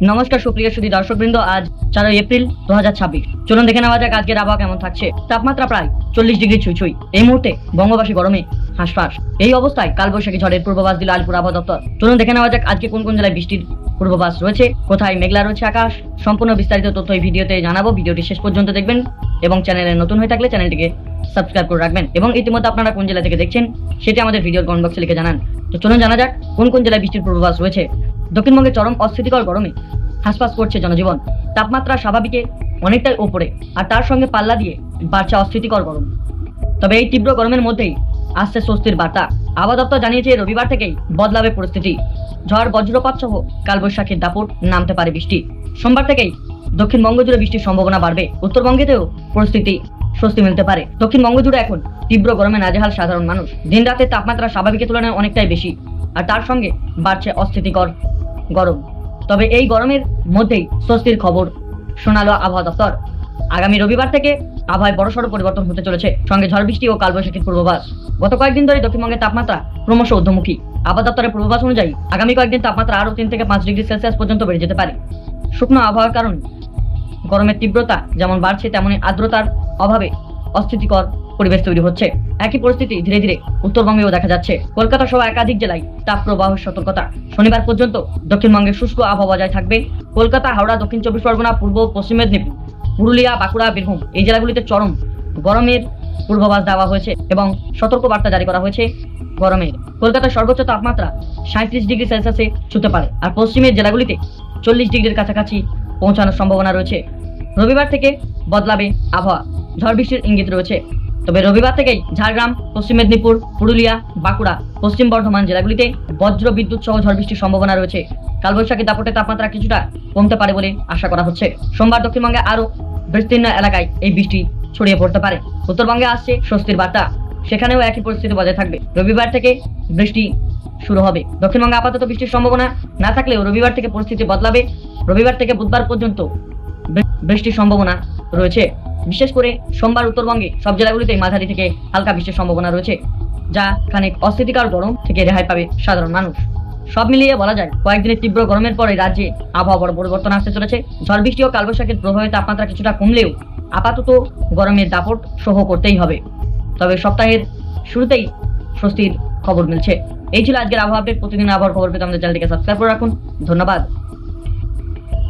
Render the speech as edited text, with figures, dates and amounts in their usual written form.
নমস্কার সুপ্রিয় সুধী দর্শকবৃন্দ, আজ 4 এপ্রিল 2026। চলুন দেখে নেওয়া যাক আজকের আবহাওয়া কেমন থাকছে। তাপমাত্রা প্রায় 40 ডিগ্রি ছুঁই। এই মুহূর্তে বঙ্গবাসী গরমে হাঁসফাঁস। এই অবস্থায় কালবৈশাখী ঝড়ের পূর্বাভাস দিল আলিপুর আবহাওয়া দপ্তর। চলুন দেখে নেওয়া যাক আজকে কোন কোন জেলায় বৃষ্টির পূর্বাভাস রয়েছে, কোথায় মেঘলা রয়েছে আকাশ। সম্পূর্ণ বিস্তারিত তথ্য এই ভিডিওতে জানাবো। ভিডিওটি শেষ পর্যন্ত দেখবেন এবং চ্যানেলে নতুন হয়ে থাকলে চ্যানেলটিকে সাবস্ক্রাইব করে রাখবেন এবং ইতিমধ্যে আপনারা কোন জেলা থেকে দেখছেন সেটি আমাদের ভিডিওর কমেন্ট বক্সে লিখে জানান। তো চলুন জানা যাক কোন কোন জেলায় বৃষ্টির পূর্বাভাস রয়েছে। দক্ষিণবঙ্গে চরম অস্থিতিকর গরমে হাঁসফাঁস করছে জনজীবন। তাপমাত্রা স্বাভাবিকে অনেকটাই ওপরে, আর তার সঙ্গে পাল্লা দিয়ে বাড়ছে অস্থিতিকর গরম। তবে এই তীব্র গরমের মধ্যেই আসছে স্বস্তির বার্তা। আবহাওয়া দপ্তর জানিয়েছে রবিবার থেকেই বদলাবে পরিস্থিতি। ঝড় বজ্রপাত সহ কালবৈশাখীর দাপট, নামতে পারে বৃষ্টি। সোমবার থেকেই দক্ষিণবঙ্গ জুড়ে বৃষ্টির সম্ভাবনা বাড়বে। উত্তরবঙ্গেতেও পরিস্থিতি স্বস্তি মিলতে পারে। দক্ষিণবঙ্গ জুড়ে এখন তীব্র গরমে নাজেহাল সাধারণ মানুষ। দিন রাতের তাপমাত্রা স্বাভাবিকের তুলনায় অনেকটাই বেশি, আর তার সঙ্গে বাড়ছে অস্থিতিকর গরম। তবে এই গরমের মধ্যেই স্বস্তির খবর শোনালো আবহাওয়া দপ্তর। আগামী রবিবার থেকে আবহাওয়ায় বড়সড় পরিবর্তন হতে চলেছে, সঙ্গে ঝড় বৃষ্টি ও কালবৈশাখীর পূর্বাভাস। গত কয়েকদিন ধরে দক্ষিণবঙ্গের তাপমাত্রা ক্রমশ ঊর্ধ্বমুখী। আবহাওয়া দপ্তরের পূর্বাভাস অনুযায়ী আগামী কয়েকদিন তাপমাত্রা আরও 3 থেকে 5 ডিগ্রি সেলসিয়াস পর্যন্ত বেড়ে যেতে পারে। শুকনো আবহাওয়ার কারণে গরমের তীব্রতা যেমন বাড়ছে, তেমনি আর্দ্রতার অভাবে অস্থিতিকর পরিবেশ তৈরি হচ্ছে। একই পরিস্থিতি ধীরে ধীরে উত্তরবঙ্গেও দেখা যাচ্ছে। কলকাতা সহ একাধিক জেলায় তাপপ্রবাহের সতর্কতা। শনিবার পর্যন্ত দক্ষিণবঙ্গে শুষ্ক আবহাওয়া বজায় থাকবে। কলকাতা, হাওড়া, দক্ষিণ 24 পরগনা, পূর্ব পশ্চিম মেদিনীপুর, পুরুলিয়া, বাঁকুড়া, বীরভূম এই জেলাগুলিতে চরম গরমের পূর্বাভাস দেওয়া হয়েছে এবং সতর্কবার্তা জারি করা হয়েছে গরমের। কলকাতার সর্বোচ্চ তাপমাত্রা 37 ডিগ্রি সেলসিয়াসে ছুঁতে পারে, আর পশ্চিমের জেলাগুলিতে 40 ডিগ্রির কাছাকাছি পৌঁছানোর সম্ভাবনা রয়েছে। রবিবার থেকে বদলাবে আবহাওয়া, ঝড় বৃষ্টির ইঙ্গিত রয়েছে। তবে রবিবার থেকেই ঝাড়গ্রাম, পশ্চিম মেদিনীপুর, পুরুলিয়া, বাঁকুড়া, পশ্চিম বর্ধমান জেলাগুলিতে বজ্র বিদ্যুৎ সহ ঝড় বৃষ্টির সম্ভাবনা রয়েছে। কালবৈশাখী দাপটে তাপমাত্রা কিছুটা কমতে পারে বলে আশা করা হচ্ছে। সোমবার দক্ষিণবঙ্গে আরও বিস্তীর্ণ এলাকায় এই বৃষ্টি ছড়িয়ে পড়তে পারে। উত্তরবঙ্গে আসছে স্বস্তির বার্তা, সেখানেও একই পরিস্থিতি বজায় থাকবে। রবিবার থেকে বৃষ্টি শুরু হবে। দক্ষিণবঙ্গে আপাতত বৃষ্টির সম্ভাবনা না থাকলেও রবিবার থেকে পরিস্থিতি বদলাবে। রবিবার থেকে বুধবার পর্যন্ত বৃষ্টির সম্ভাবনা রয়েছে। বিশেষ করে সোমবার উত্তরবঙ্গে সব জেলাগুলিতে মাঝারি থেকে হালকা বৃষ্টির সম্ভাবনা রয়েছে, যা খানিক অস্থিতিকর গরম থেকে রেহাই পাবে সাধারণ মানুষ। সব মিলিয়ে বলা যায় কয়েকদিনের তীব্র গরমের পরে রাজ্যে আবহাওয়া বড় পরিবর্তন আসতে চলেছে। ঝড় বৃষ্টি ও কালবৈশাখীর প্রভাবে তাপমাত্রা কিছুটা কমলেও আপাতত গরমের দাপট সহ করতেই হবে। তবে সপ্তাহের শুরুতেই স্বস্তির খবর মিলছে। এই ছিল আজকের আবহাওয়া আপডেট। প্রতিদিন আবহাওয়ার খবর পেতে আমাদের চ্যানেলটিকে সাবস্ক্রাইব করে রাখুন। ধন্যবাদ।